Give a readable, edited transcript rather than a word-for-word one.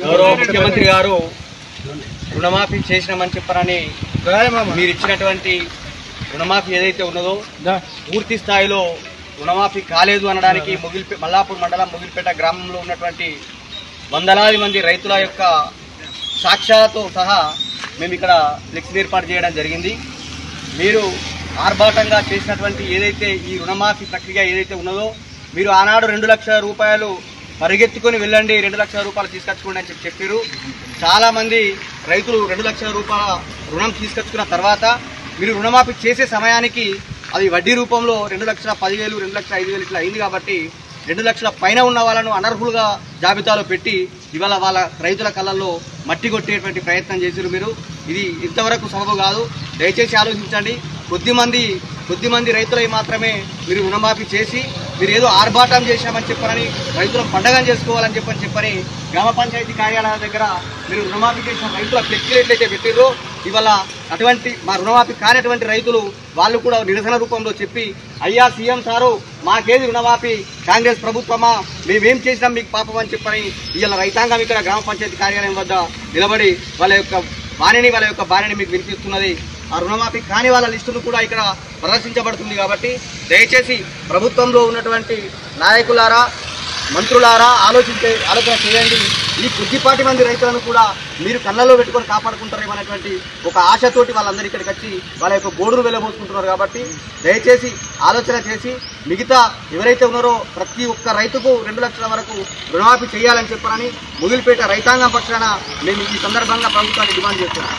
గౌరవ ముఖ్యమంత్రి గారు రుణమాఫీ చేసినామని చెప్పారని మీరు ఇచ్చినటువంటి రుణమాఫీ ఏదైతే ఉన్నదో పూర్తి స్థాయిలో రుణమాఫీ కాలేదు అనడానికి మల్లాపూర్ మండలం ముగిల్పేట గ్రామంలో ఉన్నటువంటి వందలాది మంది రైతుల యొక్క సాక్ష్యాలతో సహా మేము ఇక్కడ ఫ్లెక్సీ ఏర్పాటు చేయడం జరిగింది. మీరు ఆర్భాటంగా చేసినటువంటి ఏదైతే ఈ రుణమాఫీ ప్రక్రియ ఏదైతే ఉన్నదో మీరు ఆనాడు 2 లక్షల రూపాయలు పరిగెత్తుకొని వెళ్ళండి, 2 లక్షల రూపాయలు తీసుకొచ్చుకోండి అని చెప్పారు. చాలామంది రైతులు 2 లక్షల రూపాయల రుణం తీసుకొచ్చుకున్న తర్వాత మీరు రుణమాఫీ చేసే సమయానికి అది వడ్డీ రూపంలో 2,10,000, 2,05,000 ఇట్లా అయింది. కాబట్టి 2 లక్షల పైన ఉన్న వాళ్ళను అనర్హులుగా జాబితాలో పెట్టి ఇవాళ వాళ్ళ రైతుల కళ్ళల్లో మట్టి కొట్టేటువంటి ప్రయత్నం చేశారు. మీరు ఇది ఇంతవరకు సబబు కాదు. దయచేసి ఆలోచించండి. కొద్దిమంది రైతులై మాత్రమే మీరు రుణమాఫీ చేసి మీరు ఏదో ఆర్భాటం చేశామని చెప్పని రైతుల పండగం చేసుకోవాలని చెప్పని గ్రామ పంచాయతీ కార్యాలయాల దగ్గర మీరు రుణమాఫీ చేసిన రైతుల ఫ్లెక్సీలు ఎట్లయితే పెట్టారో ఇవాళ అటువంటి మా రుణమాఫీ కానిటువంటి రైతులు వాళ్ళు కూడా నిరసన రూపంలో చెప్పి అయ్యా సీఎం సారు మాకేది రుణమాఫీ, కాంగ్రెస్ ప్రభుత్వమా, మేమేం చేసినాం మీకు పాపం అని చెప్పని ఇవాళ రైతాంగం ఇక్కడ గ్రామ పంచాయతీ కార్యాలయం వద్ద నిలబడి వాళ్ళ యొక్క బాణిని మీకు వినిపిస్తున్నది. ఆ రుణమాఫీ కాని వాళ్ళ లిస్టును కూడా ఇక్కడ ప్రదర్శించబడుతుంది. కాబట్టి దయచేసి ప్రభుత్వంలో ఉన్నటువంటి నాయకులారా, మంత్రులారా ఆలోచన చేయండి. ఈ కొద్దిపాటి మంది రైతులను కూడా మీరు కళ్ళల్లో పెట్టుకొని కాపాడుకుంటారేమనేటువంటి ఒక ఆశతోటి వాళ్ళందరూ ఇక్కడికి వచ్చి వాళ్ళ యొక్క గోడును వెళ్లబోసుకుంటున్నారు. కాబట్టి దయచేసి ఆలోచన చేసి మిగతా ఎవరైతే ఉన్నారో ప్రతి ఒక్క రైతుకు 2 లక్షల వరకు రుణమాఫీ చేయాలని చెప్పారని ముగిల్పేట రైతాంగం పక్షాన మేము ఈ సందర్భంగా ప్రభుత్వాన్ని డిమాండ్ చేస్తున్నాం.